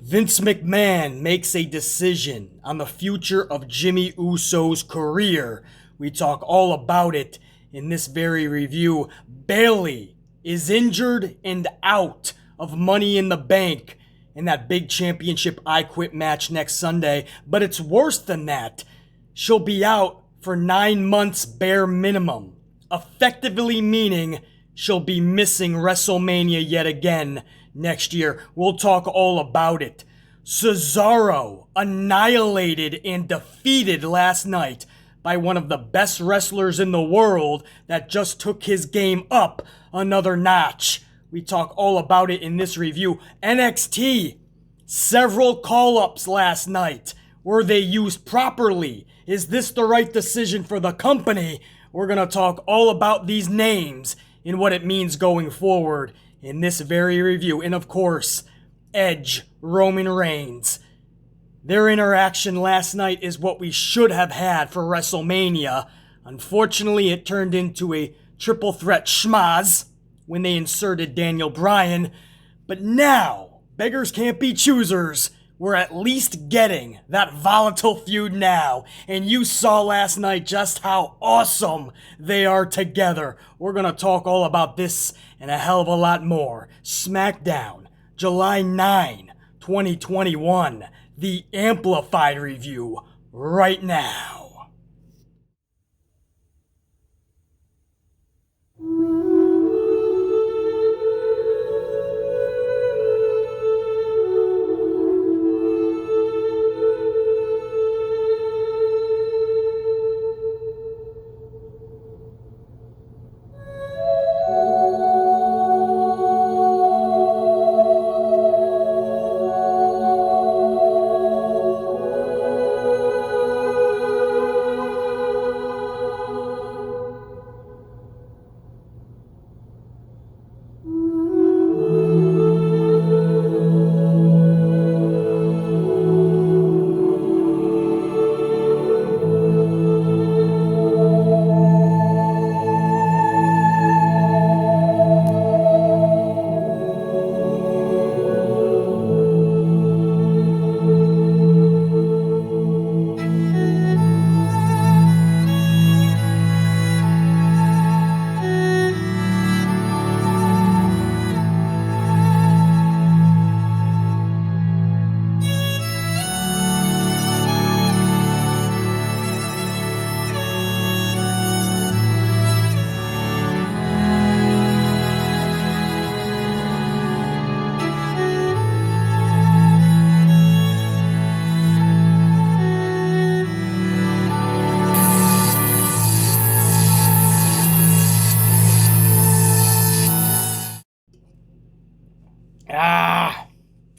Vince McMahon makes a decision on the future of Jimmy Uso's career. We talk all about it in this very review. Bayley is injured and out of Money in the Bank in that big championship I Quit match next Sunday. But it's worse than that. She'll be out for 9 months bare minimum, effectively meaning she'll be missing WrestleMania yet again next year. We'll talk all about it. Cesaro annihilated and defeated last night by one of the best wrestlers in the world that just took his game up another notch. We talk all about it in this review. NXT, several call-ups last night. Were they used properly? Is this the right decision for the company? We're going to talk all about these names and what it means going forward in this very review. And of course, Edge, Roman Reigns. Their interaction last night is what we should have had for WrestleMania. Unfortunately, it turned into a triple threat schmaz when they inserted Daniel Bryan. But now, beggars can't be choosers. We're at least getting that volatile feud now. And you saw last night just how awesome they are together. We're going to talk all about this and a hell of a lot more. Smackdown, July 9, 2021. The Amplified review right now.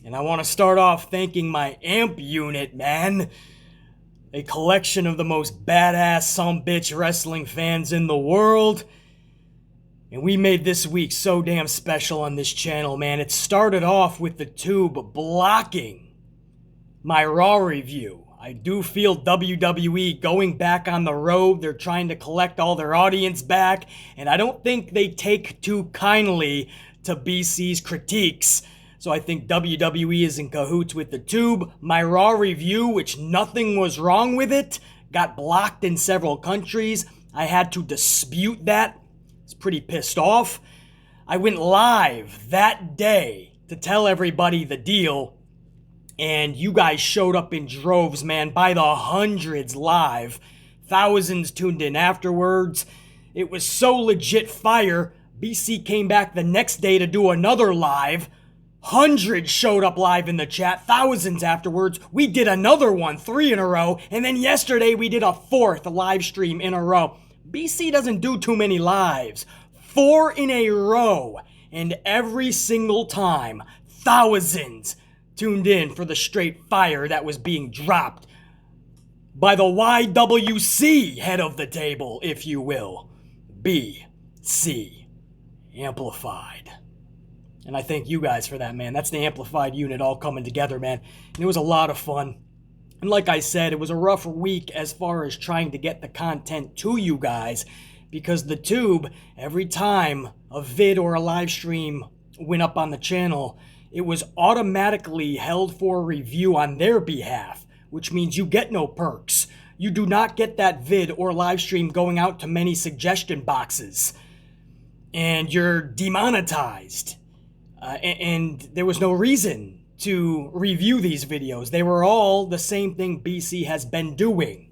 And I want to start off thanking my amp unit, man. A collection of the most badass sumbitch wrestling fans in the world. And we made this week so damn special on this channel, man. It started off with the Tube blocking my Raw review. I do feel WWE going back on the road. They're trying to collect all their audience back. And I don't think they take too kindly to BC's critiques. So I think WWE is in cahoots with the Tube. My Raw review, which nothing was wrong with it, got blocked in several countries. I had to dispute that. I was pretty pissed off. I went live that day to tell everybody the deal. And you guys showed up in droves, man, by the hundreds live. Thousands tuned in afterwards. It was so legit fire. BC came back the next day to do another live. Hundreds showed up live in the chat, thousands afterwards. We did another one, 3 in a row, and then yesterday we did a 4th live stream in a row. BC doesn't do too many lives. 4 in a row, and every single time, thousands tuned in for the straight fire that was being dropped by the YWC head of the table, if you will. BC Amplified. And I thank you guys for that, man. That's the Amplified unit all coming together, man. And it was a lot of fun. And like I said, it was a rough week as far as trying to get the content to you guys, because the Tube, every time a vid or a live stream went up on the channel, it was automatically held for review on their behalf, which means you get no perks. You do not get that vid or live stream going out to many suggestion boxes. And you're demonetized. And there was no reason to review these videos. They were all the same thing BC has been doing.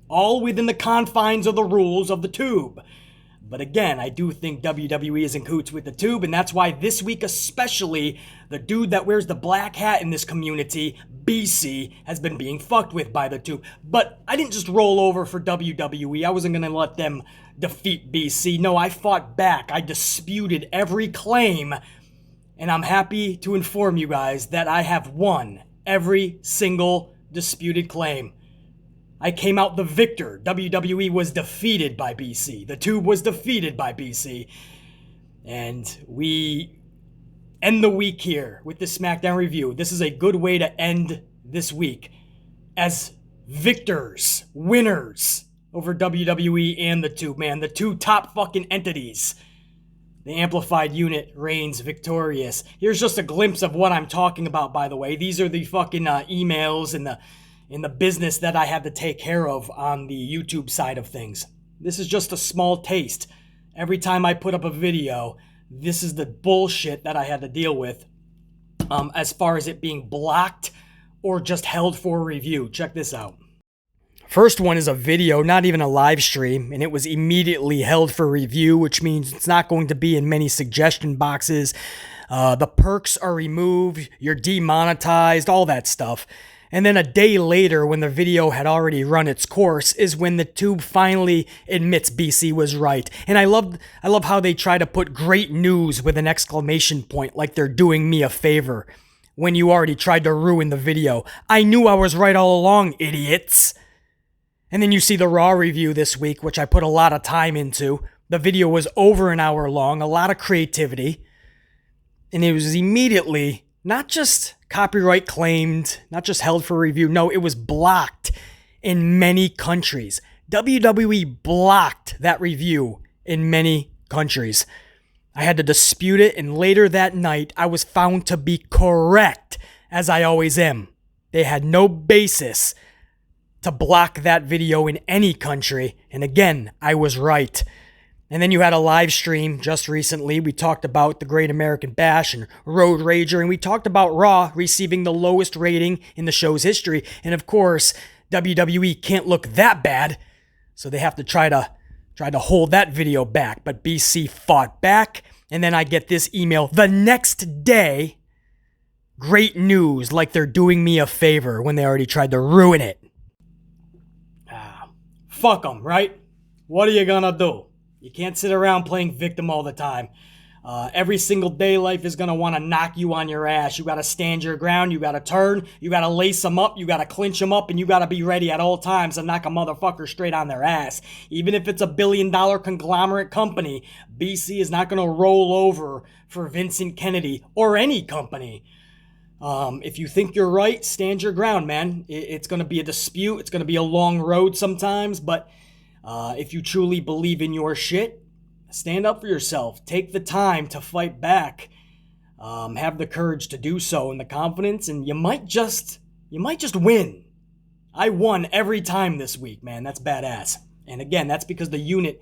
All within the confines of the rules of the tube. But again, I do think WWE is in cahoots with the tube, and that's why this week especially, the dude that wears the black hat in this community, BC, has been being fucked with by the tube. But I didn't just roll over for WWE. I wasn't going to let them defeat BC. No, I fought back. I disputed every claim, and I'm happy to inform you guys that I have won every single disputed claim. I came out the victor. WWE was defeated by BC. The tube was defeated by BC. And we end the week here with this Smackdown review. This is a good way to end this week as victors, winners over WWE and the tube, man. The two top fucking entities. The amplified unit reigns victorious. Here's just a glimpse of what I'm talking about, by the way. These are the fucking emails and the business that I had to take care of on the YouTube side of things. This is just a small taste. Every time I put up a video, this is the bullshit that I had to deal with as far as it being blocked or just held for review. Check this out. First one is a video, not even a live stream, and it was immediately held for review, which means it's not going to be in many suggestion boxes. The perks are removed, you're demonetized, all that stuff. And then a day later, when the video had already run its course, is when the tube finally admits BC was right. And I love how they try to put great news with an exclamation point, like they're doing me a favor, when you already tried to ruin the video. I knew I was right all along, idiots. And then you see the Raw review this week, which I put a lot of time into. The video was over an hour long, a lot of creativity. And it was immediately not just copyright claimed, not just held for review. No, it was blocked in many countries. WWE blocked that review in many countries. I had to dispute it, and later that night, I was found to be correct, as I always am. They had no basis to block that video in any country, and again, I was right. And then you had a live stream just recently. We talked about the Great American Bash and Road Rager, and we talked about Raw receiving the lowest rating in the show's history. And of course, WWE can't look that bad, so they have to try to hold that video back. But BC fought back, and then I get this email the next day. Great news, like they're doing me a favor when they already tried to ruin it. Fuck them, right? What are you gonna do? You can't sit around playing victim all the time. Every single day, life is going to want to knock you on your ass. You got to stand your ground. You got to turn. You got to lace them up. You got to clinch them up. And you got to be ready at all times to knock a motherfucker straight on their ass. Even if it's a billion-dollar conglomerate company, BC is not going to roll over for Vincent Kennedy or any company. If you think you're right, stand your ground, man. It's going to be a dispute. It's going to be a long road sometimes, but if you truly believe in your shit, stand up for yourself. Take the time to fight back. Have the courage to do so and the confidence, and you might just win. I won every time this week, man. That's badass. And again, that's because the unit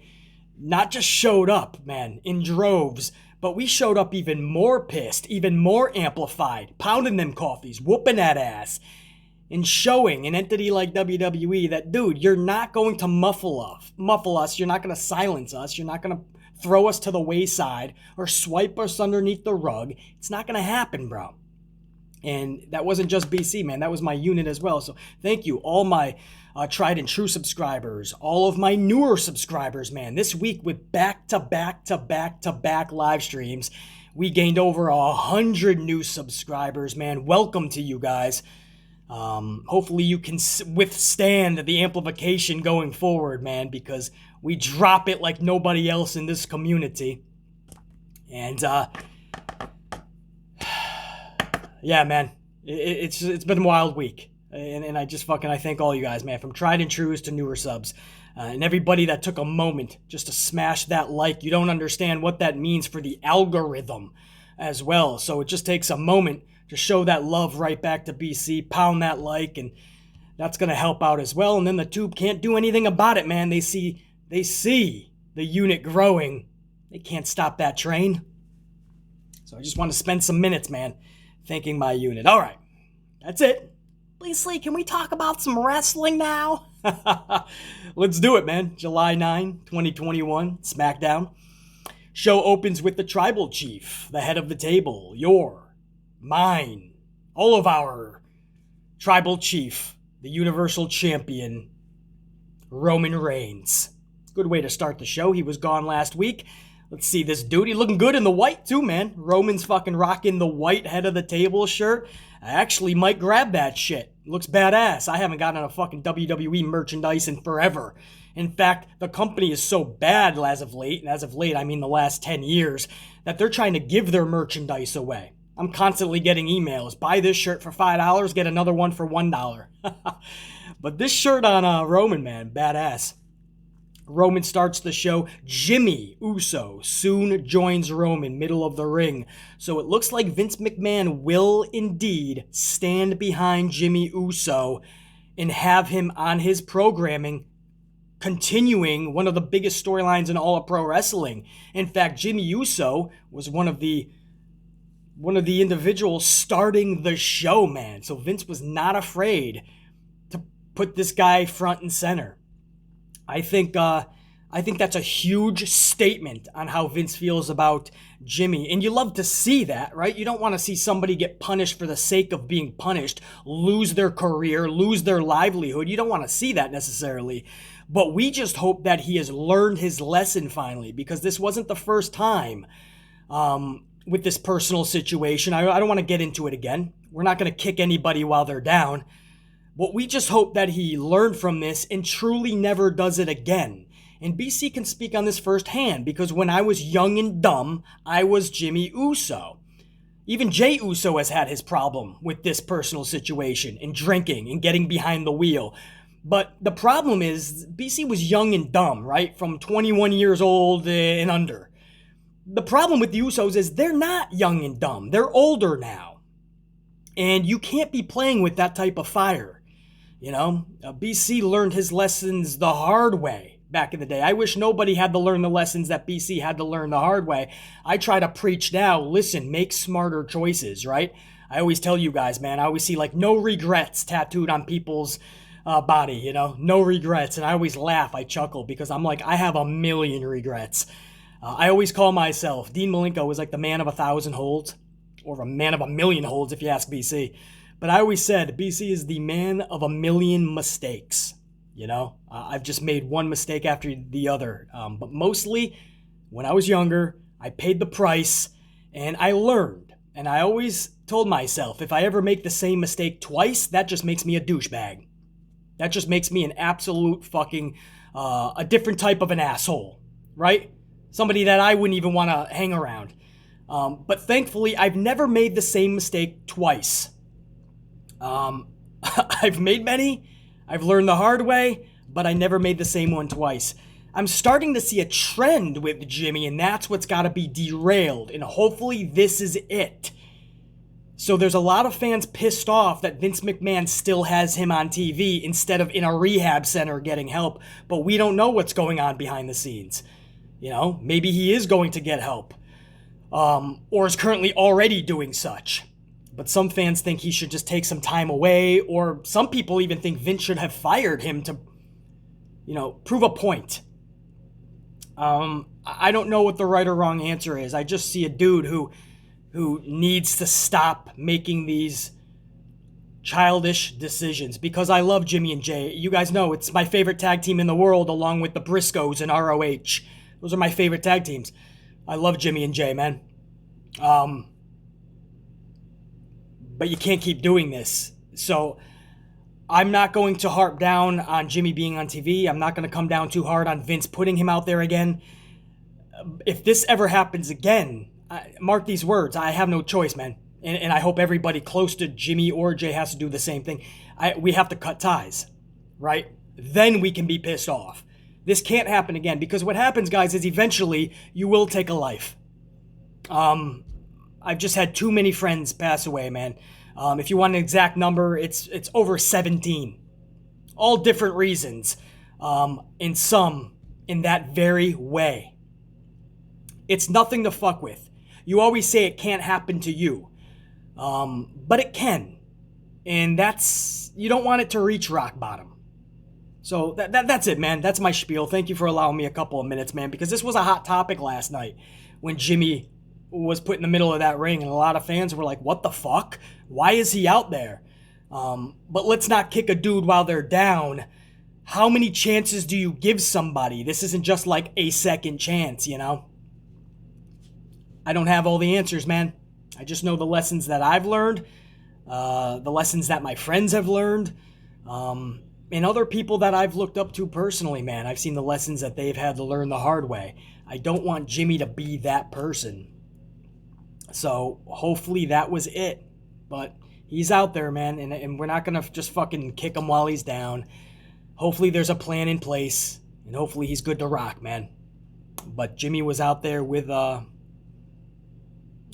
not just showed up, man, in droves, but we showed up even more pissed, even more amplified, pounding them coffees, whooping that ass, and showing an entity like WWE that, dude, you're not going to muffle us, you're not going to silence us, you're not going to throw us to the wayside or swipe us underneath the rug. It's not going to happen, bro. And that wasn't just BC, man. That was my unit as well. So thank you, all my tried and true subscribers, all of my newer subscribers, man. This week with back-to-back live streams, we gained over 100 new subscribers, man. Welcome to you guys. Hopefully you can withstand the amplification going forward, man, because we drop it like nobody else in this community. And, yeah, man, it's been a wild week. And I just I thank all you guys, man, from tried and trues to newer subs. And everybody that took a moment just to smash that like. You don't understand what that means for the algorithm. as well. So it just takes a moment to show that love right back to BC, pound that like, and that's going to help out as well. And then the Tube can't do anything about it, man. They see the unit growing. They can't stop that train. So I just want to spend some minutes, man, thanking my unit. All right, that's it. Please, Lee, can we talk about some wrestling now? Let's do it, man. July 9, 2021, Smackdown. Show opens with the Tribal Chief, the head of the table, your, mine, all of our Tribal Chief, the Universal Champion, Roman Reigns. Good way to start the show. He was gone last week. Let's see this dude. He's looking good in the white too, man. Roman's fucking rocking the white head of the table shirt. I actually might grab that shit. Looks badass. I haven't gotten a fucking WWE merchandise in forever. In fact, the company is so bad as of late, and as of late I mean the last 10 years, that they're trying to give their merchandise away. I'm constantly getting emails. Buy this shirt for $5, get another one for $1. But this shirt on Roman, man, badass. Roman starts the show. Jimmy Uso soon joins Roman, middle of the ring. So it looks like Vince McMahon will indeed stand behind Jimmy Uso and have him on his programming, continuing one of the biggest storylines in all of pro wrestling. In fact, Jimmy Uso was one of the individuals starting the show, man. So Vince was not afraid to put this guy front and center. I think that's a huge statement on how Vince feels about Jimmy. And you love to see that, right? You don't want to see somebody get punished for the sake of being punished, lose their career, lose their livelihood. You don't want to see that necessarily. But we just hope that he has learned his lesson finally, because this wasn't the first time with this personal situation. I don't want to get into it again. We're not going to kick anybody while they're down. But we just hope that he learned from this and truly never does it again. And BC can speak on this firsthand, because when I was young and dumb, I was Jimmy Uso. Even Jey Uso has had his problem with this personal situation and drinking and getting behind the wheel. But the problem is, BC was young and dumb, right? From 21 years old and under. The problem with the Usos is they're not young and dumb. They're older now. And you can't be playing with that type of fire. You know, BC learned his lessons the hard way back in the day. I wish nobody had to learn the lessons that BC had to learn the hard way. I try to preach now, listen, make smarter choices, right? I always tell you guys, man, I always see like no regrets tattooed on people's body, you know, no regrets. And I always laugh, I chuckle, because I'm like, I have a million regrets. I always call myself, Dean Malenko was like the man of 1,000 holds, or a man of 1,000,000 holds if you ask BC. But I always said BC is the man of 1,000,000 mistakes. You know, I've just made one mistake after the other. But mostly, when I was younger, I paid the price and I learned. And I always told myself, if I ever make the same mistake twice, that just makes me a douchebag. That just makes me an absolute fucking, a different type of an asshole, right? Somebody that I wouldn't even want to hang around. But thankfully, I've never made the same mistake twice. I've made many, I've learned the hard way, but I never made the same one twice. I'm starting to see a trend with Jimmy, and that's what's got to be derailed, and hopefully this is it. So there's a lot of fans pissed off that Vince McMahon still has him on TV instead of in a rehab center getting help, but we don't know what's going on behind the scenes. You know, maybe he is going to get help, or is currently already doing such. But some fans think he should just take some time away, or some people even think Vince should have fired him to, you know, prove a point. I don't know what the right or wrong answer is. I just see a dude who needs to stop making these childish decisions, because I love Jimmy and Jay. You guys know it's my favorite tag team in the world, along with the Briscoes and ROH. Those are my favorite tag teams. I love Jimmy and Jay, man. But you can't keep doing this. So I'm not going to harp down on Jimmy being on TV. I'm not going to come down too hard on Vince putting him out there again. If this ever happens again, mark these words, I have no choice, man. And I hope everybody close to Jimmy or Jay has to do the same thing. We have to cut ties, right? Then we can be pissed off. This can't happen again, because what happens, guys, is eventually you will take a life. I've just had too many friends pass away, man. If you want an exact number, it's over 17. All different reasons. And some in that very way. It's nothing to fuck with. You always say it can't happen to you. But it can. And you don't want it to reach rock bottom. So that's it, man. That's my spiel. Thank you for allowing me a couple of minutes, man, because this was a hot topic last night when Jimmy was put in the middle of that ring, and a lot of fans were like, what the fuck? Why is he out there? But let's not kick a dude while they're down. How many chances do you give somebody? This isn't just like a second chance, you know? I don't have all the answers, man. I just know the lessons that I've learned, the lessons that my friends have learned, and other people that I've looked up to personally, man. I've seen the lessons that they've had to learn the hard way. I don't want Jimmy to be that person. So hopefully that was it. But he's out there, man, and we're not going to just fucking kick him while he's down. Hopefully there's a plan in place, and hopefully he's good to rock, man. But Jimmy was out there with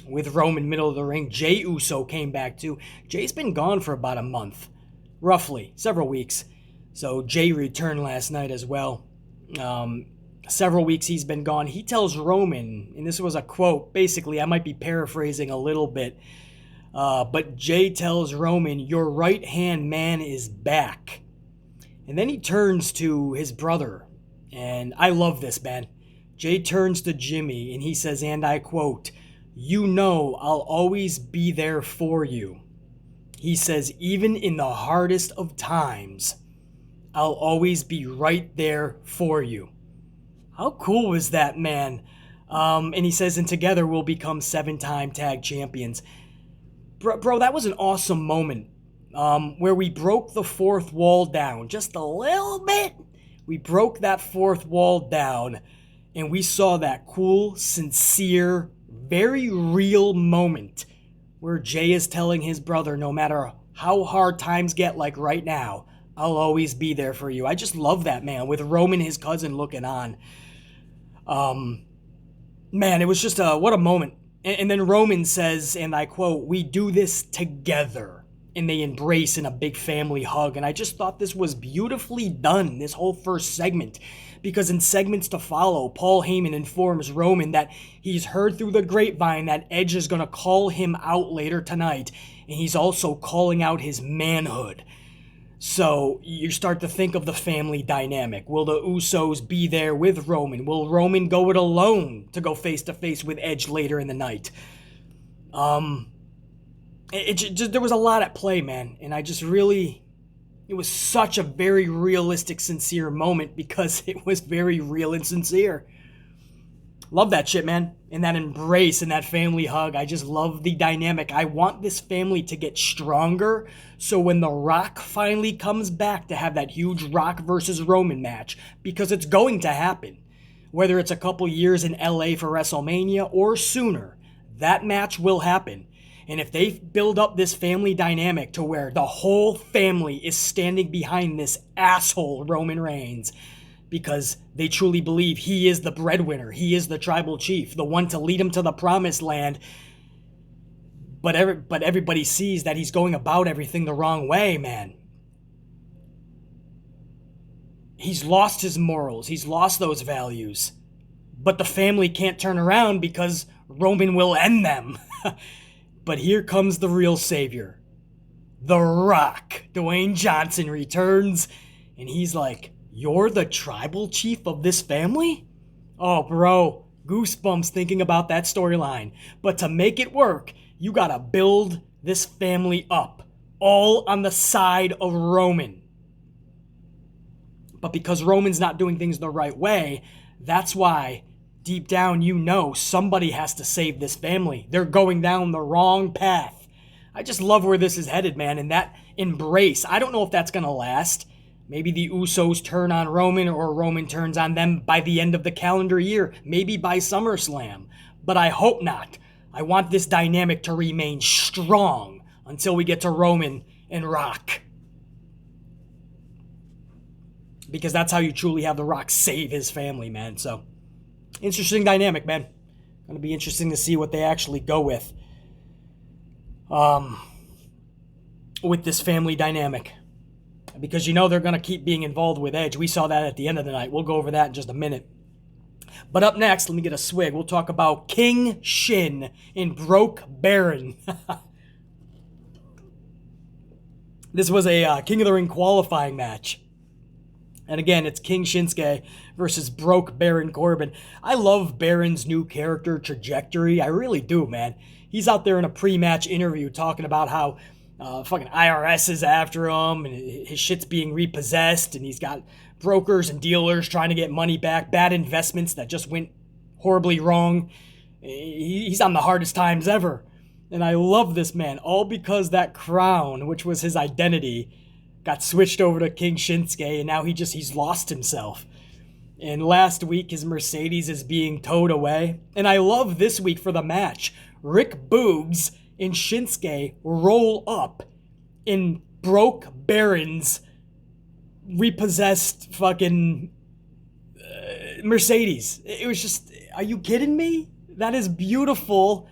Roman middle of the ring. Jey Uso came back too. Jay's been gone for about a month, roughly, several weeks. So Jey returned last night as well. Several weeks he's been gone. He tells Roman, and this was a quote, basically, I might be paraphrasing a little bit, but Jey tells Roman, your right-hand man is back. And then he turns to his brother, and I love this, man. Jey turns to Jimmy, and he says, and I quote, you know I'll always be there for you. He says, even in the hardest of times, I'll always be right there for you. How cool was that, man? And he says, and together we'll become 7-time tag champions. Bro, that was an awesome moment where we broke the fourth wall down just a little bit. We broke that fourth wall down, and we saw that cool, sincere, very real moment where Jey is telling his brother, no matter how hard times get like right now, I'll always be there for you. I just love that, man, with Roman, his cousin, looking on. Man, it was just what a moment. And then Roman says, and I quote, we do this together. And they embrace in a big family hug. And I just thought this was beautifully done, this whole first segment. Because in segments to follow, Paul Heyman informs Roman that he's heard through the grapevine that Edge is going to call him out later tonight. And he's also calling out his manhood. So you start to think of the family dynamic. Will the Usos be there with Roman? Will Roman go it alone to go face-to-face with Edge later in the night? There was a lot at play, man. And I just really... It was such a very realistic, sincere moment because it was very real and sincere. Love that shit, man. And that embrace and that family hug. I just love the dynamic. I want this family to get stronger so when The Rock finally comes back to have that huge Rock versus Roman match, because it's going to happen. Whether it's a couple years in LA for WrestleMania or sooner, that match will happen. And if they build up this family dynamic to where the whole family is standing behind this asshole Roman Reigns because they truly believe he is the breadwinner, he is the tribal chief, the one to lead them to the promised land, but everybody sees that he's going about everything the wrong way, man. He's lost his morals, he's lost those values, but the family can't turn around because Roman will end them. But here comes the real savior. The Rock. Dwayne Johnson returns, and he's like, you're the tribal chief of this family? Oh, bro, goosebumps thinking about that storyline. But to make it work, you gotta build this family up, all on the side of Roman. But because Roman's not doing things the right way, that's why deep down, you know somebody has to save this family. They're going down the wrong path. I just love where this is headed, man, and that embrace. I don't know if that's going to last. Maybe the Usos turn on Roman or Roman turns on them by the end of the calendar year. Maybe by SummerSlam. But I hope not. I want this dynamic to remain strong until we get to Roman and Rock. Because that's how you truly have The Rock save his family, man. So, interesting dynamic, man. Going to be interesting to see what they actually go with. with this family dynamic. Because you know they're going to keep being involved with Edge. We saw that at the end of the night. We'll go over that in just a minute. But up next, let me get a swig. We'll talk about King Shin in Broke Baron. This was a King of the Ring qualifying match. And again, it's King Shinsuke versus Broke Baron Corbin. I love Baron's new character trajectory. I really do, man. He's out there in a pre-match interview talking about how fucking IRS is after him and his shit's being repossessed and he's got brokers and dealers trying to get money back, bad investments that just went horribly wrong. He's on the hardest times ever. And I love this man, all because that crown, which was his identity, got switched over to King Shinsuke, and now he's lost himself. And last week, his Mercedes is being towed away. And I love this week for the match. Rick Boogs and Shinsuke roll up in Broke Baron's repossessed fucking Mercedes. It was just, are you kidding me? That is beautiful.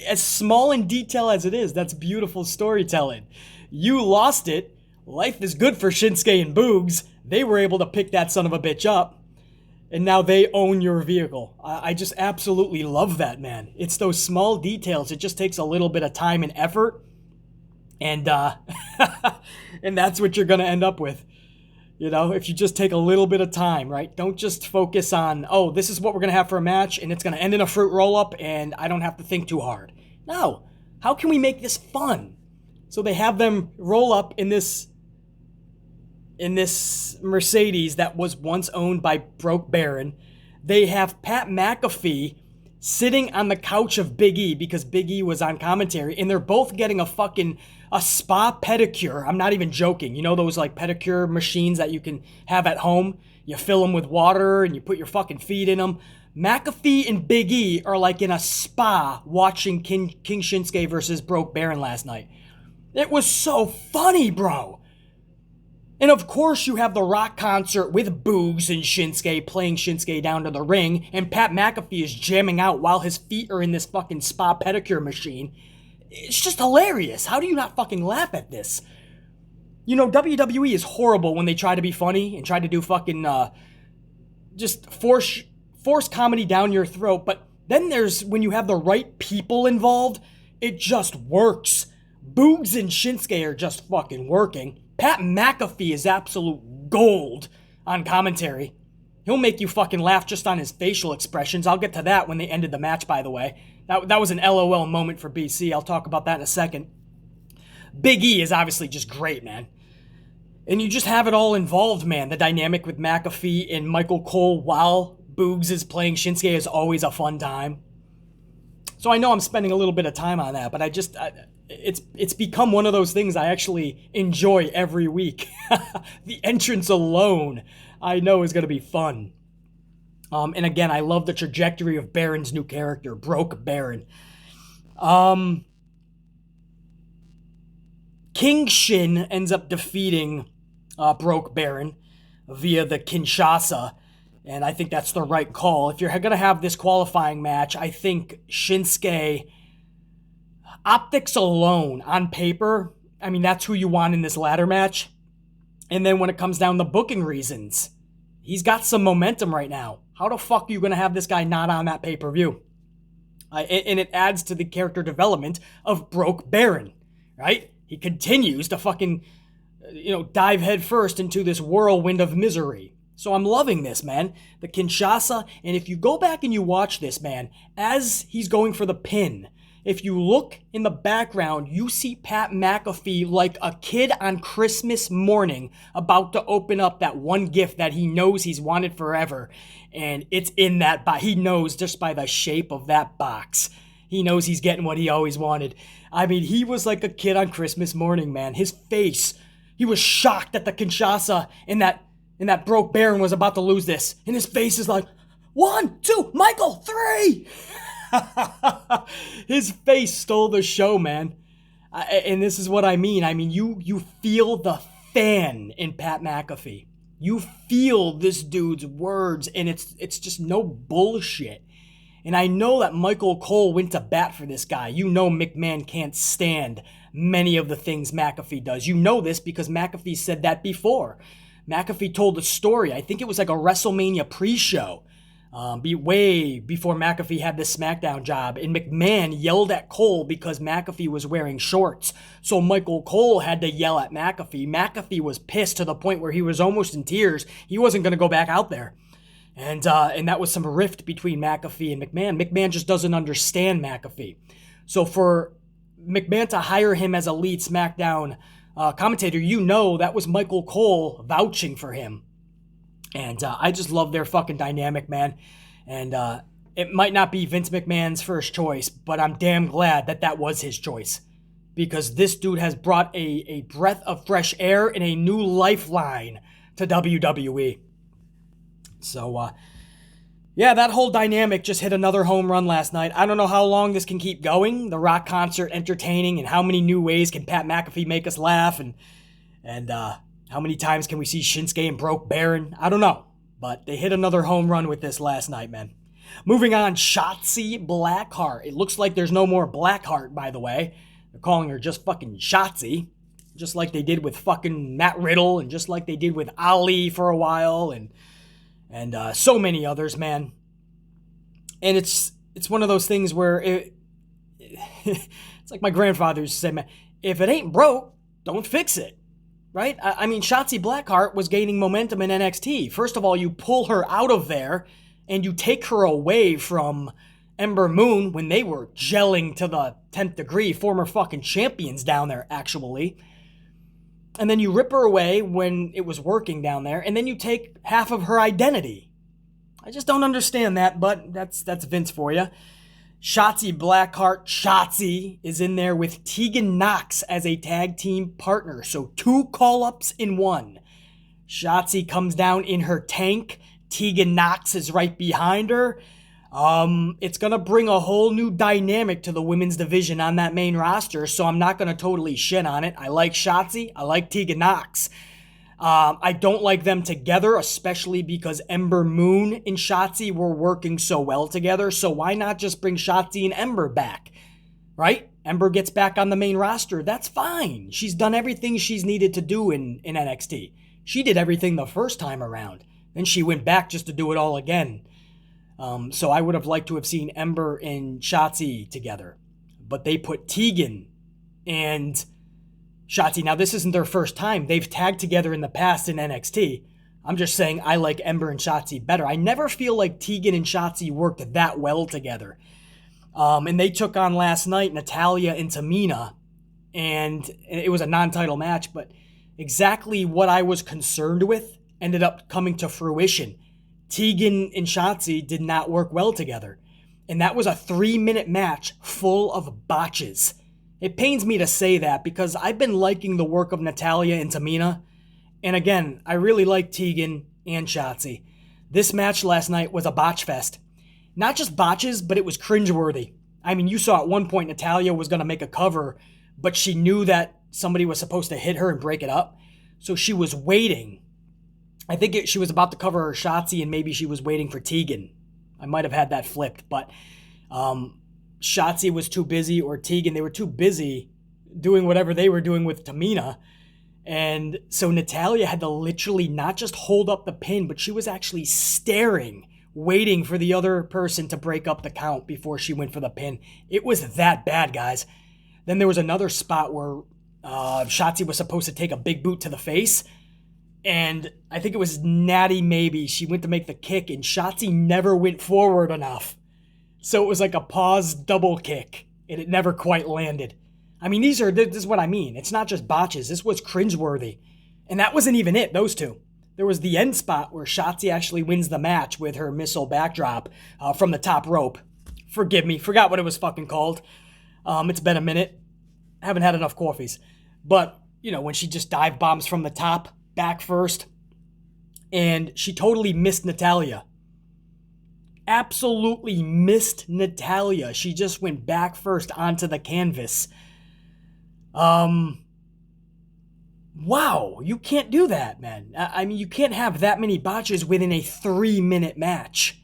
As small in detail as it is, that's beautiful storytelling. You lost it. Life is good for Shinsuke and Boogs. They were able to pick that son of a bitch up, and now they own your vehicle. I just absolutely love that, man. It's those small details. It just takes a little bit of time and effort, and and that's what you're going to end up with. You know, if you just take a little bit of time, right? Don't just focus on, oh, this is what we're going to have for a match, and it's going to end in a fruit roll-up, and I don't have to think too hard. No. How can we make this fun? So they have them roll up in this Mercedes that was once owned by Broke Baron. They have Pat McAfee sitting on the couch of Big E because Big E was on commentary, and they're both getting a spa pedicure. I'm not even joking. You know those like pedicure machines that you can have at home? You fill them with water and you put your fucking feet in them. McAfee and Big E are like in a spa watching King Shinsuke versus Broke Baron last night. It was so funny, bro. And of course you have the Rock concert with Boogs and Shinsuke playing Shinsuke down to the ring, and Pat McAfee is jamming out while his feet are in this fucking spa pedicure machine. It's just hilarious. How do you not fucking laugh at this? You know, WWE is horrible when they try to be funny and try to do fucking just force comedy down your throat, but then there's when you have the right people involved, it just works. Boogs and Shinsuke are just fucking working. Pat McAfee is absolute gold on commentary. He'll make you fucking laugh just on his facial expressions. I'll get to that when they ended the match, by the way. That was an LOL moment for BC. I'll talk about that in a second. Big E is obviously just great, man. And you just have it all involved, man. The dynamic with McAfee and Michael Cole while Boogs is playing Shinsuke is always a fun time. So I know I'm spending a little bit of time on that, but it's become one of those things I actually enjoy every week. The entrance alone, I know, is going to be fun. And again, I love the trajectory of Baron's new character, Broke Baron. King Shin ends up defeating Broke Baron via the Kinshasa, and I think that's the right call. If you're going to have this qualifying match, I think Shinsuke, optics alone, on paper, I mean, that's who you want in this ladder match. And then when it comes down to booking reasons, he's got some momentum right now. How the fuck are you going to have this guy not on that pay-per-view? And it adds to the character development of Broke Baron, right? He continues to fucking, dive headfirst into this whirlwind of misery. So I'm loving this, man. The Kinshasa, and if you go back and you watch this, man, as he's going for the pin, if you look in the background, you see Pat McAfee like a kid on Christmas morning about to open up that one gift that he knows he's wanted forever. And it's in that box. He knows just by the shape of that box. He knows he's getting what he always wanted. I mean, he was like a kid on Christmas morning, man. His face, he was shocked that the Kinshasa and that Broke Baron was about to lose this. And his face is like, 1, 2, Michael, 3! His face stole the show, man. And this is what I mean. I mean, you feel the fan in Pat McAfee. You feel this dude's words, and it's just no bullshit. And I know that Michael Cole went to bat for this guy. You know McMahon can't stand many of the things McAfee does. You know this because McAfee said that before. McAfee told a story. I think it was like a WrestleMania pre-show. Way before McAfee had this Smackdown job, and McMahon yelled at Cole because McAfee was wearing shorts. So Michael Cole had to yell at McAfee. McAfee was pissed to the point where he was almost in tears. He wasn't going to go back out there. And that was some rift between McAfee and McMahon. McMahon just doesn't understand McAfee. So for McMahon to hire him as a lead Smackdown commentator, you know that was Michael Cole vouching for him. And I just love their fucking dynamic, man. And it might not be Vince McMahon's first choice, but I'm damn glad that that was his choice. Because this dude has brought a breath of fresh air and a new lifeline to WWE. So, yeah, that whole dynamic just hit another home run last night. I don't know how long this can keep going. The Rock concert entertaining, and how many new ways can Pat McAfee make us laugh, and how many times can we see Shinsuke and Broke Baron? I don't know. But they hit another home run with this last night, man. Moving on, Shotzi Blackheart. It looks like there's no more Blackheart, by the way. They're calling her just fucking Shotzi. Just like they did with fucking Matt Riddle, and just like they did with Ali for a while, and so many others, man. And it's one of those things where it's like my grandfather used to say, man, if it ain't broke, don't fix it. Right? I mean, Shotzi Blackheart was gaining momentum in NXT. First of all, you pull her out of there and you take her away from Ember Moon when they were gelling to the 10th degree, former fucking champions down there, actually. And then you rip her away when it was working down there, and then you take half of her identity. I just don't understand that, but that's Vince for you. Shotzi Blackheart, Shotzi, is in there with Tegan Nox as a tag team partner. So 2 call-ups in 1. Shotzi comes down in her tank. Tegan Nox is right behind her. It's going to bring a whole new dynamic to the women's division on that main roster, so I'm not going to totally shit on it. I like Shotzi. I like Tegan Nox. I don't like them together, especially because Ember Moon and Shotzi were working so well together. So why not just bring Shotzi and Ember back, right? Ember gets back on the main roster. That's fine. She's done everything she's needed to do in NXT. She did everything the first time around. Then she went back just to do it all again. So I would have liked to have seen Ember and Shotzi together. But they put Tegan and Shotzi. Now, this isn't their first time. They've tagged together in the past in NXT. I'm just saying I like Ember and Shotzi better. I never feel like Tegan and Shotzi worked that well together. And they took on last night Natalya and Tamina. And it was a non-title match, but exactly what I was concerned with ended up coming to fruition. Tegan and Shotzi did not work well together. And that was a 3-minute match full of botches. It pains me to say that because I've been liking the work of Natalya and Tamina. And again, I really like Tegan and Shotzi. This match last night was a botch fest. Not just botches, but it was cringeworthy. I mean, you saw at one point Natalya was going to make a cover, but she knew that somebody was supposed to hit her and break it up. So she was waiting. I think she was about to cover her Shotzi, and maybe she was waiting for Tegan. I might have had that flipped, but Shotzi was too busy, or Tegan, they were too busy doing whatever they were doing with Tamina. And so Natalya had to literally not just hold up the pin, but she was actually staring, waiting for the other person to break up the count before she went for the pin. It was that bad, guys. Then there was another spot where Shotzi was supposed to take a big boot to the face. And I think it was Natty maybe. She went to make the kick, and Shotzi never went forward enough. So it was like a paused double kick, and it never quite landed. I mean, this is what I mean. It's not just botches. This was cringeworthy. And that wasn't even it, those two. There was the end spot where Shotzi actually wins the match with her missile backdrop from the top rope. Forgive me, forgot what it was fucking called. It's been a minute. I haven't had enough coffees. But, you know, when she just dive bombs from the top, back first, and she totally missed Natalya. Absolutely missed Natalya. She just went back first onto the canvas. Wow, you can't do that, man. I mean, you can't have that many botches within a 3-minute match.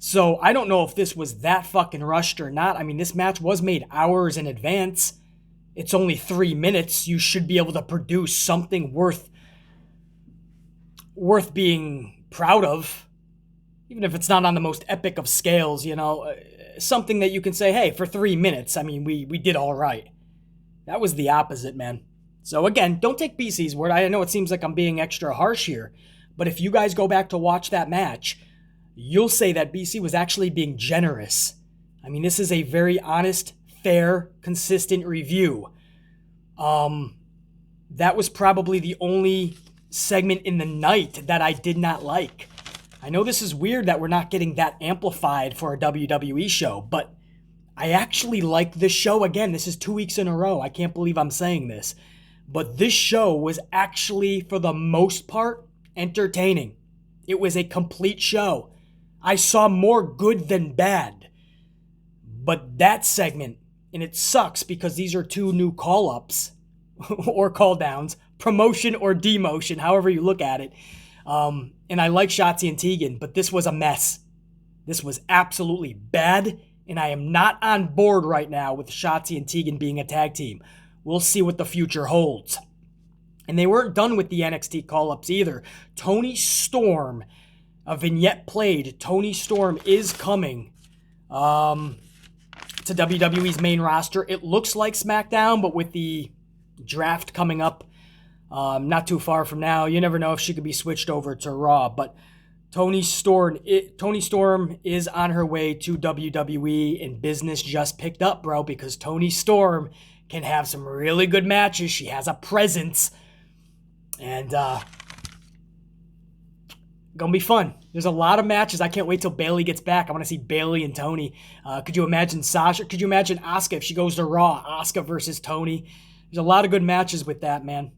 So I don't know if this was that fucking rushed or not. I mean, this match was made hours in advance. It's only 3 minutes. You should be able to produce something worth being proud of, even if it's not on the most epic of scales, you know, something that you can say, hey, for 3 minutes, I mean, we did all right. That was the opposite, man. So again, don't take BC's word. I know it seems like I'm being extra harsh here, but if you guys go back to watch that match, you'll say that BC was actually being generous. I mean, this is a very honest, fair, consistent review. That was probably the only segment in the night that I did not like. I know this is weird that we're not getting that amplified for a WWE show, but I actually liked this show. Again, this is 2 weeks in a row. I can't believe I'm saying this. But this show was actually, for the most part, entertaining. It was a complete show. I saw more good than bad. But that segment, and it sucks because these are 2 new call-ups, or call-downs, promotion or demotion, however you look at it. And I like Shotzi and Tegan, but this was a mess. This was absolutely bad, and I am not on board right now with Shotzi and Tegan being a tag team. We'll see what the future holds. And they weren't done with the NXT call-ups either. Toni Storm, a vignette played. Toni Storm is coming to WWE's main roster. It looks like Smackdown, but with the draft coming up not too far from now, you never know if she could be switched over to Raw. But Toni Storm is on her way to WWE, and business just picked up, bro, because Toni Storm can have some really good matches. She has a presence, and gonna be fun. There's a lot of matches. I can't wait till Bayley gets back. I want to see Bayley and Toni. Could you imagine Sasha? Could you imagine Asuka if she goes to Raw? Asuka versus Toni. There's a lot of good matches with that, man.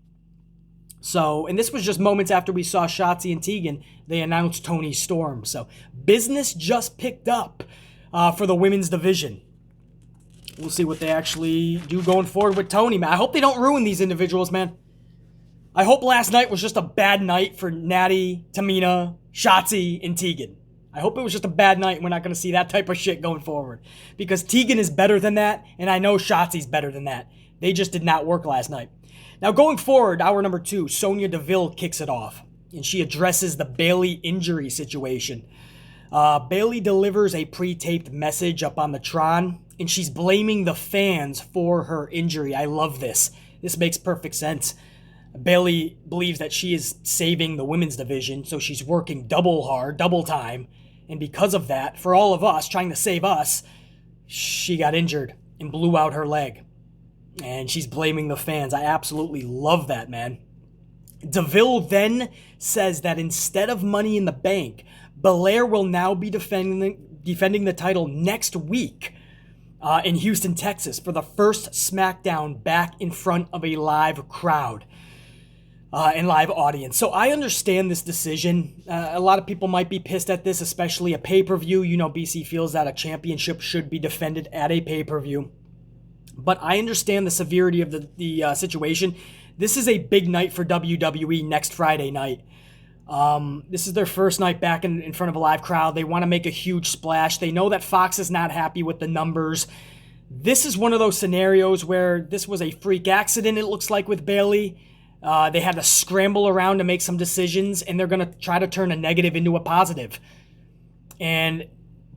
So, and this was just moments after we saw Shotzi and Tegan, they announced Toni Storm. So, business just picked up for the women's division. We'll see what they actually do going forward with Toni, man. I hope they don't ruin these individuals, man. I hope last night was just a bad night for Natty, Tamina, Shotzi, and Tegan. I hope it was just a bad night and we're not going to see that type of shit going forward. Because Tegan is better than that, and I know Shotzi's better than that. They just did not work last night. Now, going forward, hour number 2, Sonya Deville kicks it off, and she addresses the Bayley injury situation. Bayley delivers a pre-taped message up on the Tron, and she's blaming the fans for her injury. I love this. This makes perfect sense. Bayley believes that she is saving the women's division, so she's working double hard, double time, and because of that, for all of us trying to save us, she got injured and blew out her leg. And she's blaming the fans. I absolutely love that, man. Deville then says that instead of Money in the Bank, Belair will now be defending the title next week in Houston, Texas, for the first SmackDown back in front of a live crowd and live audience. So I understand this decision. A lot of people might be pissed at this, especially a pay-per-view. You know, BC feels that a championship should be defended at a pay-per-view. But I understand the severity of the situation. This is a big night for WWE next Friday night. This is their first night back in front of a live crowd. They want to make a huge splash. They know that Fox is not happy with the numbers. This is one of those scenarios where this was a freak accident, it looks like, with Bayley. They had to scramble around to make some decisions, and they're going to try to turn a negative into a positive. And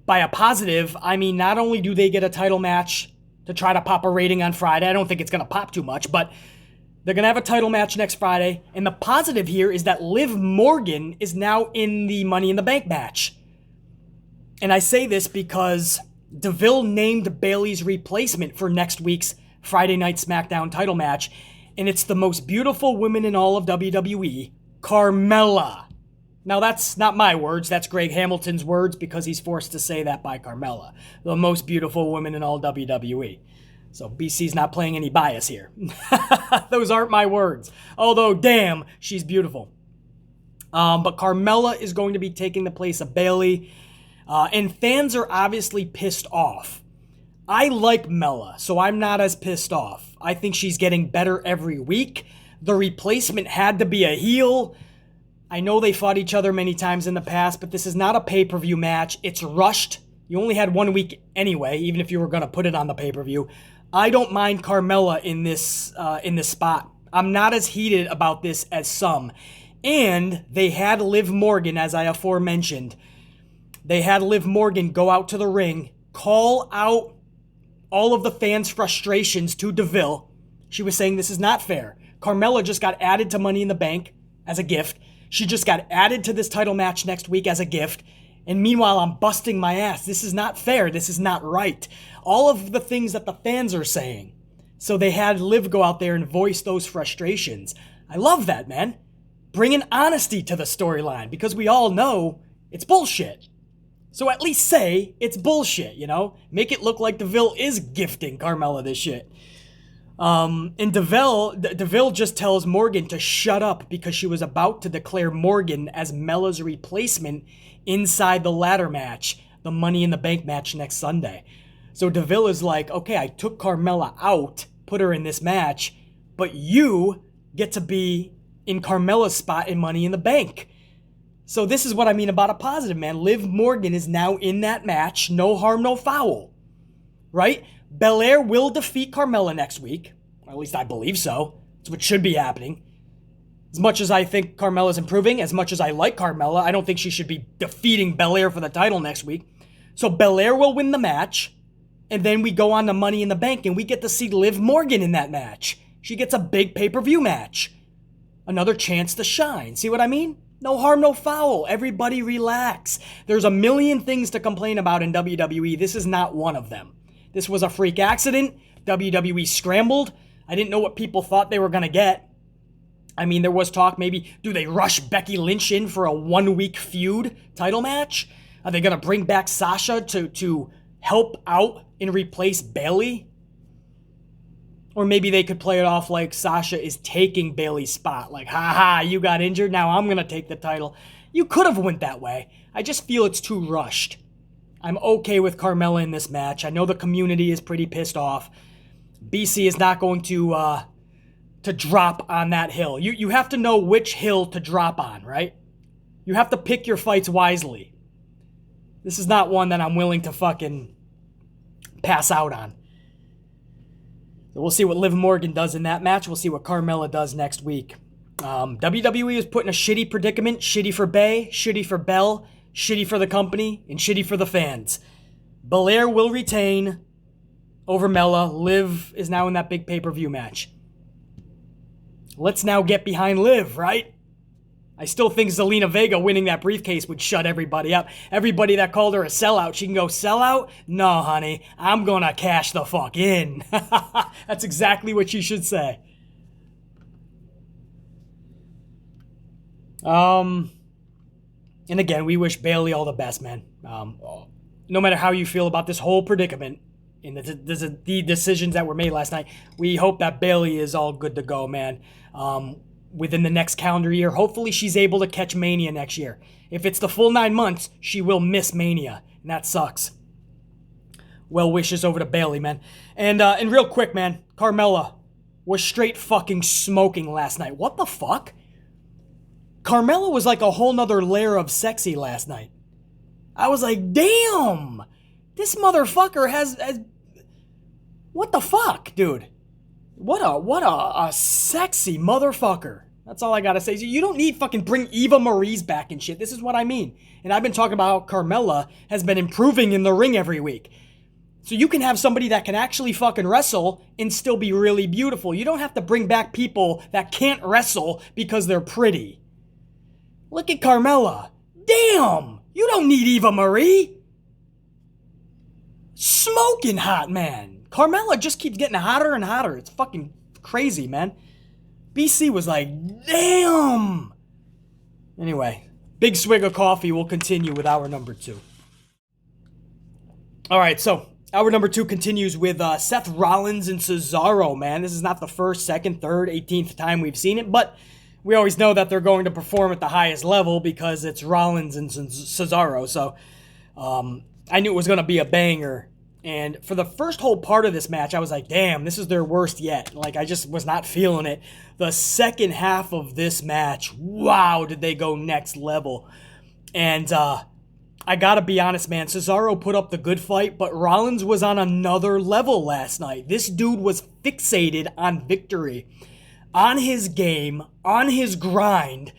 by a positive, I mean not only do they get a title match to try to pop a rating on Friday. I don't think it's going to pop too much, but they're going to have a title match next Friday. And the positive here is that Liv Morgan is now in the Money in the Bank match. And I say this because Deville named Bayley's replacement for next week's Friday Night SmackDown title match. And it's the most beautiful woman in all of WWE, Carmella. Now, that's not my words. That's Greg Hamilton's words because he's forced to say that by Carmella, the most beautiful woman in all WWE. So BC's not playing any bias here. Those aren't my words. Although, damn, she's beautiful. But Carmella is going to be taking the place of Bayley. And fans are obviously pissed off. I like Mella, so I'm not as pissed off. I think she's getting better every week. The replacement had to be a heel. I know they fought each other many times in the past, but this is not a pay-per-view match. It's rushed. You only had 1 week anyway, even if you were going to put it on the pay-per-view. I don't mind Carmella in this spot. I'm not as heated about this as some. And they had Liv Morgan, as I aforementioned. They had Liv Morgan go out to the ring, call out all of the fans' frustrations to DeVille. She was saying this is not fair. Carmella just got added to Money in the Bank as a gift. She just got added to this title match next week as a gift. And meanwhile, I'm busting my ass. This is not fair. This is not right. All of the things that the fans are saying. So they had Liv go out there and voice those frustrations. I love that, man. Bringing honesty to the storyline, because we all know it's bullshit. So at least say it's bullshit, you know? Make it look like DeVille is gifting Carmella this shit. And DeVille just tells Morgan to shut up because she was about to declare Morgan as Mella's replacement inside the ladder match, the Money in the Bank match next Sunday. So DeVille is like, okay, I took Carmella out, put her in this match, but you get to be in Carmella's spot in Money in the Bank. So this is what I mean about a positive, man. Liv Morgan is now in that match. No harm, no foul. Right? Belair will defeat Carmella next week. Or at least I believe so. That's what should be happening. As much as I think Carmella's improving, as much as I like Carmella, I don't think she should be defeating Belair for the title next week. So Belair will win the match. And then we go on to Money in the Bank and we get to see Liv Morgan in that match. She gets a big pay-per-view match. Another chance to shine. See what I mean? No harm, no foul. Everybody relax. There's a million things to complain about in WWE. This is not one of them. This was a freak accident. WWE scrambled. I didn't know what people thought they were going to get. I mean, there was talk maybe, do they rush Becky Lynch in for a 1-week feud title match? Are they going to bring back Sasha to help out and replace Bayley? Or maybe they could play it off like Sasha is taking Bayley's spot. Like, haha, you got injured, now I'm going to take the title. You could have went that way. I just feel it's too rushed. I'm okay with Carmella in this match. I know the community is pretty pissed off. BC is not going to drop on that hill. You have to know which hill to drop on, right? You have to pick your fights wisely. This is not one that I'm willing to fucking pass out on. So we'll see what Liv Morgan does in that match. We'll see what Carmella does next week. WWE is put in a shitty predicament. Shitty for Bay, shitty for Bell, shitty for the company, and shitty for the fans. Belair will retain over Mella. Liv is now in that big pay-per-view match. Let's now get behind Liv, right? I still think Zelina Vega winning that briefcase would shut everybody up. Everybody that called her a sellout, she can go, sellout? No, honey, I'm gonna cash the fuck in. That's exactly what she should say. And again, we wish Bayley all the best, man. No matter how you feel about this whole predicament and the decisions that were made last night, we hope that Bayley is all good to go, man. Within the next calendar year, hopefully she's able to catch Mania next year. If it's the full 9 months, she will miss Mania, and that sucks. Well wishes over to Bayley, man. And real quick, man, Carmella was straight fucking smoking last night. What the fuck? Carmella was like a whole nother layer of sexy last night. I was like, damn, this motherfucker has what the fuck, dude? What a sexy motherfucker. That's all I gotta say. You don't need fucking bring Eva Marie's back and shit. This is what I mean. And I've been talking about how Carmella has been improving in the ring every week. So you can have somebody that can actually fucking wrestle and still be really beautiful. You don't have to bring back people that can't wrestle because they're pretty. Look at Carmella. Damn! You don't need Eva Marie. Smoking hot, man. Carmella just keeps getting hotter and hotter. It's fucking crazy, man. BC was like, damn! Anyway, big swig of coffee. We'll continue with hour number 2. Alright, so hour number 2 continues with Seth Rollins and Cesaro, man. This is not the first, second, third, 18th time we've seen it, but we always know that they're going to perform at the highest level because it's Rollins and Cesaro. So I knew it was going to be a banger. And for the first whole part of this match, I was like, damn, this is their worst yet. Like, I just was not feeling it. The second half of this match, wow, did they go next level. And I gotta be honest, man, Cesaro put up the good fight, but Rollins was on another level last night. This dude was fixated on victory, on his game, on his grind,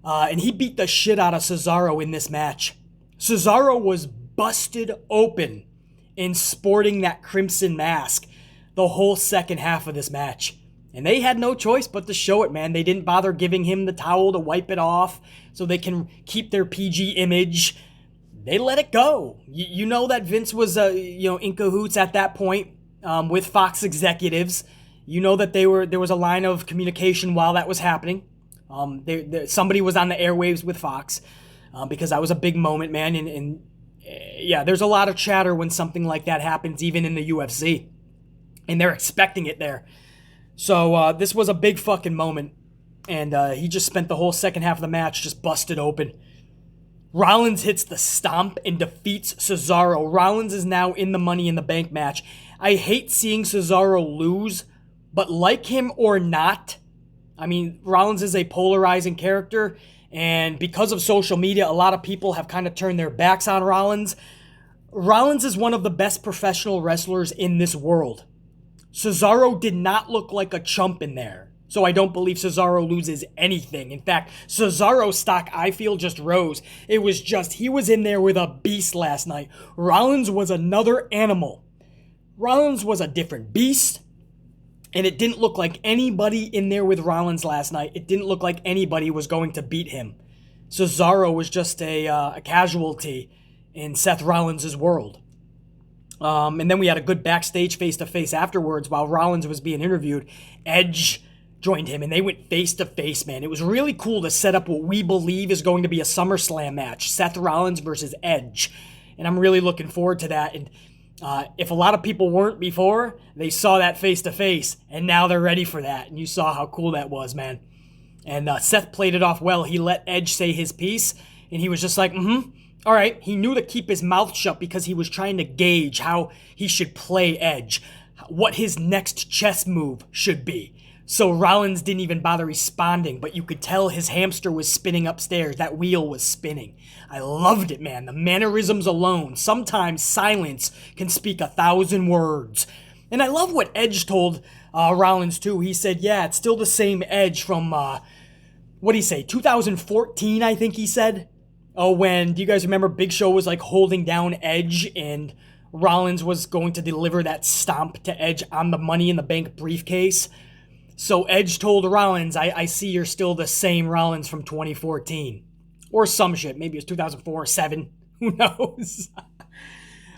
and he beat the shit out of Cesaro in this match. Cesaro was busted open in sporting that crimson mask the whole second half of this match. And they had no choice but to show it, man. They didn't bother giving him the towel to wipe it off so they can keep their PG image. They let it go. You know that Vince was, in cahoots at that point with Fox executives. You know that there was a line of communication while that was happening. Somebody was on the airwaves with Fox because that was a big moment, man. And yeah, there's a lot of chatter when something like that happens, even in the UFC. And they're expecting it there. So this was a big fucking moment. And he just spent the whole second half of the match just busted open. Rollins hits the stomp and defeats Cesaro. Rollins is now in the Money in the Bank match. I hate seeing Cesaro lose, but like him or not, I mean, Rollins is a polarizing character. And because of social media, a lot of people have kind of turned their backs on Rollins. Rollins is one of the best professional wrestlers in this world. Cesaro did not look like a chump in there. So I don't believe Cesaro loses anything. In fact, Cesaro's stock, I feel, just rose. It was just, he was in there with a beast last night. Rollins was another animal. Rollins was a different beast. And it didn't look like anybody in there with Rollins last night. It didn't look like anybody was going to beat him. Cesaro was just a casualty in Seth Rollins' world. And then we had a good backstage face-to-face afterwards while Rollins was being interviewed. Edge joined him, and they went face-to-face, man. It was really cool to set up what we believe is going to be a SummerSlam match, Seth Rollins versus Edge. And I'm really looking forward to that. And if a lot of people weren't before, they saw that face-to-face, and now they're ready for that. And you saw how cool that was, man. And Seth played it off well. He let Edge say his piece, and he was just like, all right. He knew to keep his mouth shut because he was trying to gauge how he should play Edge, what his next chess move should be. So Rollins didn't even bother responding, but you could tell his hamster was spinning upstairs. That wheel was spinning. I loved it, man. The mannerisms alone. Sometimes silence can speak 1,000 words. And I love what Edge told Rollins, too. He said, yeah, it's still the same Edge from, what did he say, 2014, I think he said? Oh, when, do you guys remember Big Show was like holding down Edge and Rollins was going to deliver that stomp to Edge on the Money in the Bank briefcase? So Edge told Rollins, I see you're still the same Rollins from 2014. Or some shit. Maybe it was 2004 or 7. Who knows?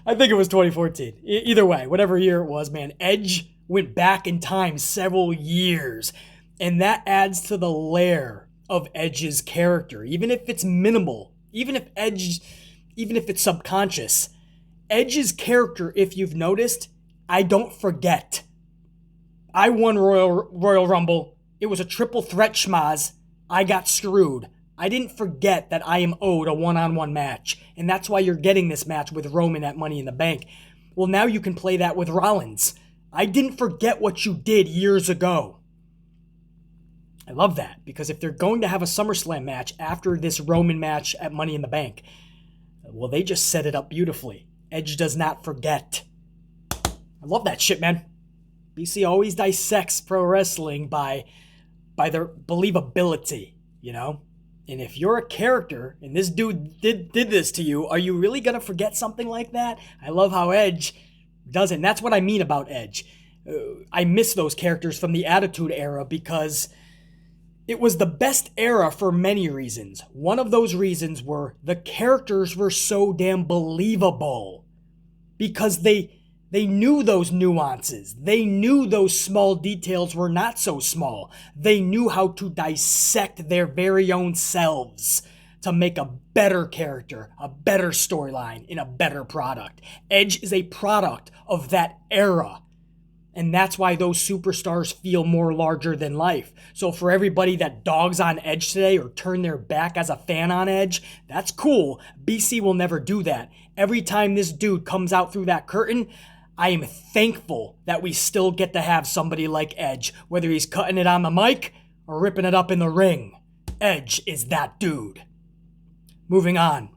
I think it was 2014. Either way, whatever year it was, man. Edge went back in time several years. And that adds to the layer of Edge's character. Even if it's minimal. Even if it's subconscious. Edge's character, if you've noticed, I don't forget. I won Royal Rumble. It was a triple threat schmaz. I got screwed. I didn't forget that I am owed a one-on-one match. And that's why you're getting this match with Roman at Money in the Bank. Well, now you can play that with Rollins. I didn't forget what you did years ago. I love that. Because if they're going to have a SummerSlam match after this Roman match at Money in the Bank, well, they just set it up beautifully. Edge does not forget. I love that shit, man. BC always dissects pro wrestling by their believability, you know? And if you're a character, and this dude did this to you, are you really going to forget something like that? I love how Edge doesn't. That's what I mean about Edge. I miss those characters from the Attitude Era because it was the best era for many reasons. One of those reasons were the characters were so damn believable because they knew those nuances. They knew those small details were not so small. They knew how to dissect their very own selves to make a better character, a better storyline, and a better product. Edge is a product of that era. And that's why those superstars feel more larger than life. So for everybody that dogs on Edge today or turn their back as a fan on Edge, that's cool. BC will never do that. Every time this dude comes out through that curtain, I am thankful that we still get to have somebody like Edge, whether he's cutting it on the mic or ripping it up in the ring. Edge is that dude. Moving on.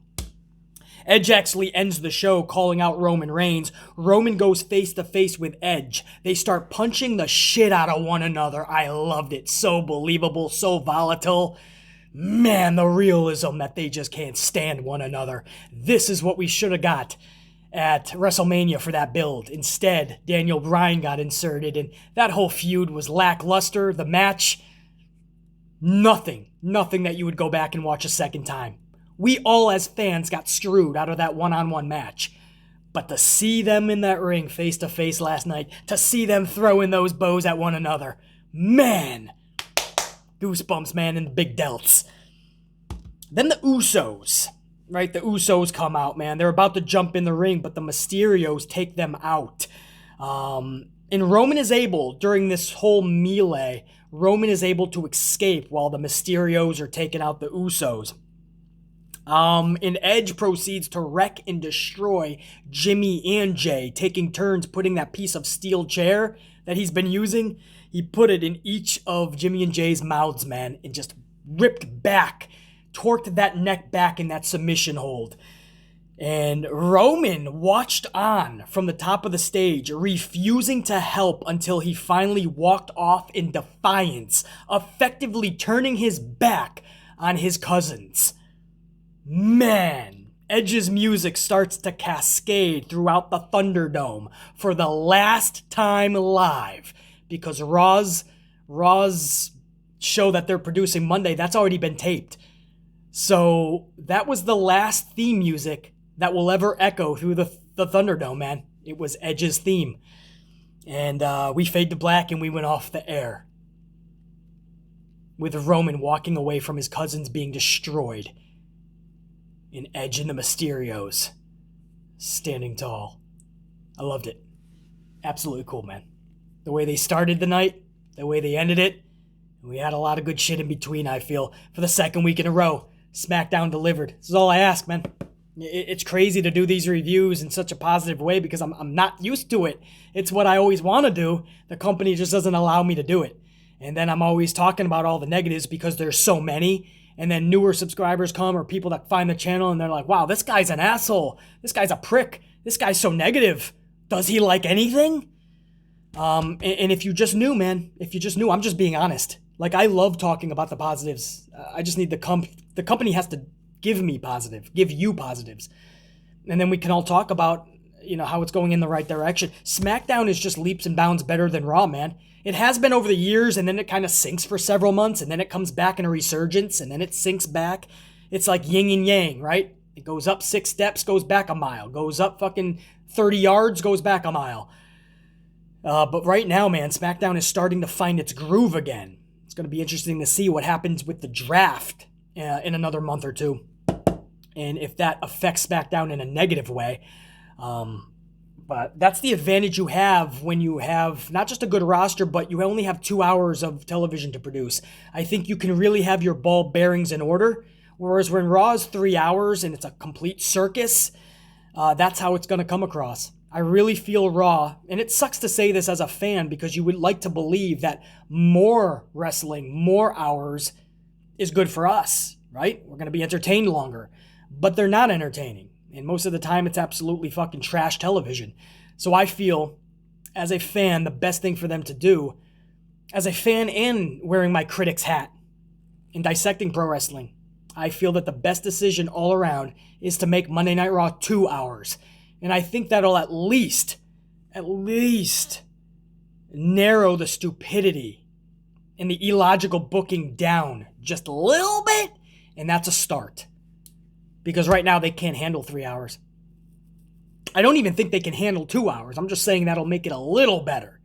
Edge actually ends the show calling out Roman Reigns. Roman goes face to face with Edge. They start punching the shit out of one another. I loved it. So believable, so volatile. Man, the realism that they just can't stand one another. This is what we should have got at WrestleMania for that build. Instead, Daniel Bryan got inserted, and that whole feud was lackluster. The match, nothing that you would go back and watch a second time. We all as fans got screwed out of that one-on-one match. But to see them in that ring face-to-face last night, to see them throwing those bows at one another, man, goosebumps, man, in the big delts. Then the Usos. Right, the Usos come out, man. They're about to jump in the ring, but the Mysterios take them out. And Roman is able, during this whole melee, Roman is able to escape while the Mysterios are taking out the Usos. And Edge proceeds to wreck and destroy Jimmy and Jay, taking turns putting that piece of steel chair that he's been using. He put it in each of Jimmy and Jay's mouths, man, and just ripped back, torqued that neck back in that submission hold. And Roman watched on from the top of the stage, refusing to help until he finally walked off in defiance, effectively turning his back on his cousins. Man, Edge's music starts to cascade throughout the Thunderdome for the last time live, because Raw's show that they're producing Monday, that's already been taped. So that was the last theme music that will ever echo through the Thunderdome, man. It was Edge's theme. And we fade to black and we went off the air with Roman walking away from his cousins being destroyed. And Edge and the Mysterios standing tall. I loved it. Absolutely cool, man. The way they started the night, the way they ended it. We had a lot of good shit in between, I feel, for the second week in a row. Smackdown delivered. This is all I ask, man. It's crazy to do these reviews in such a positive way because I'm not used to it. It's what I always want to do. The company just doesn't allow me to do it. And then I'm always talking about all the negatives because there's so many. And then newer subscribers come or people that find the channel and they're like, wow, this guy's an asshole. This guy's a prick. This guy's so negative. Does he like anything? And if you just knew, man, I'm just being honest. Like, I love talking about the positives. I just need the company has to give you positives. And then we can all talk about, how it's going in the right direction. Smackdown is just leaps and bounds better than Raw, man. It has been over the years, and then it kind of sinks for several months, and then it comes back in a resurgence, and then it sinks back. It's like yin and yang, right? It goes up 6 steps, goes back a mile. Goes up fucking 30 yards, goes back a mile. But right now, man, SmackDown is starting to find its groove again. It's going to be interesting to see what happens with the draft in another month or two, and if that affects SmackDown in a negative way. But that's the advantage you have when you have not just a good roster, but you only have 2 hours of television to produce. I think you can really have your ball bearings in order, whereas when Raw is 3 hours and it's a complete circus, that's how it's going to come across. I really feel Raw, and it sucks to say this as a fan because you would like to believe that more wrestling, more hours is good for us, right? We're going to be entertained longer, but they're not entertaining. And most of the time, it's absolutely fucking trash television. So I feel, as a fan, the best thing for them to do, as a fan and wearing my critic's hat and dissecting pro wrestling, I feel that the best decision all around is to make Monday Night Raw 2 hours. And I think that'll at least narrow the stupidity and the illogical booking down just a little bit, and that's a start. Because right now they can't handle 3 hours. I don't even think they can handle 2 hours. I'm just saying that'll make it a little better.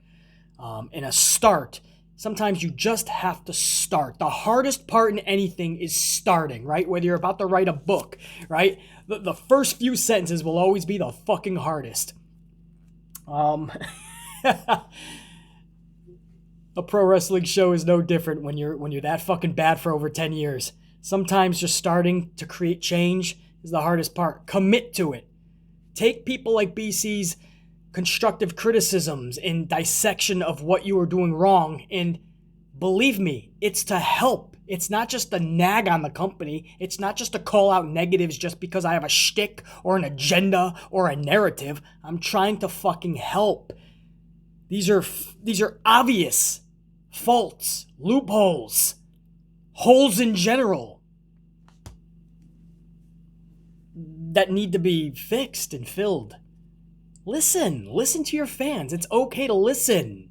And a start. Sometimes you just have to start. The hardest part in anything is starting, right? Whether you're about to write a book, right? The first few sentences will always be the fucking hardest. A pro wrestling show is no different when you're that fucking bad for over 10 years. Sometimes just starting to create change is the hardest part. Commit to it. Take people like BC's constructive criticisms and dissection of what you are doing wrong, and believe me, it's to help. It's not just to nag on the company. It's not just to call out negatives just because I have a shtick or an agenda or a narrative. I'm trying to fucking help. These are obvious faults, loopholes, holes in general that need to be fixed and filled. Listen to your fans. It's okay to listen.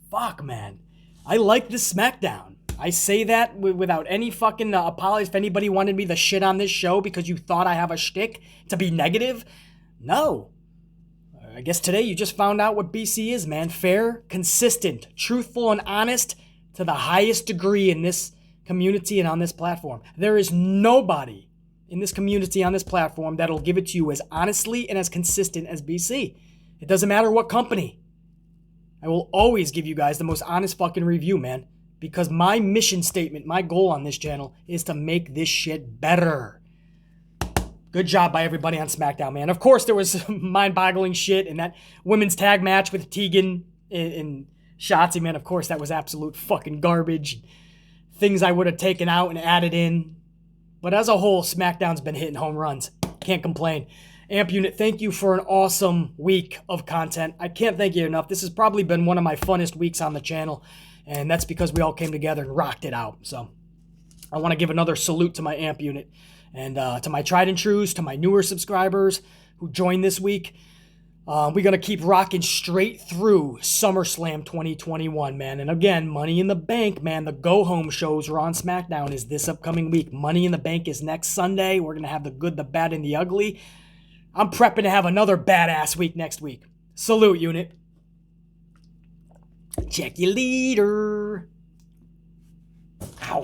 Fuck, man. I like this SmackDown. I say that without any fucking apologies. If anybody wanted me to shit on this show because you thought I have a shtick to be negative, no. I guess today you just found out what BC is, man. Fair, consistent, truthful, and honest to the highest degree in this community and on this platform. There is nobody in this community on this platform that'll give it to you as honestly and as consistent as BC. It doesn't matter what company. I will always give you guys the most honest fucking review, man. Because my mission statement, my goal on this channel is to make this shit better. Good job by everybody on SmackDown, man. Of course, there was mind-boggling shit in that women's tag match with Tegan and Shotzi, man. Of course, that was absolute fucking garbage. Things I would have taken out and added in. But as a whole, SmackDown's been hitting home runs. Can't complain. Amp Unit, thank you for an awesome week of content. I can't thank you enough. This has probably been one of my funnest weeks on the channel. And that's because we all came together and rocked it out. So I want to give another salute to my Amp Unit. And to my tried and trues, to my newer subscribers who joined this week, we're going to keep rocking straight through SummerSlam 2021, man. And again, Money in the Bank, man. The go-home shows Raw and SmackDown is this upcoming week. Money in the Bank is next Sunday. We're going to have the good, the bad, and the ugly. I'm prepping to have another badass week next week. Salute, Unit. Check you later. Ow.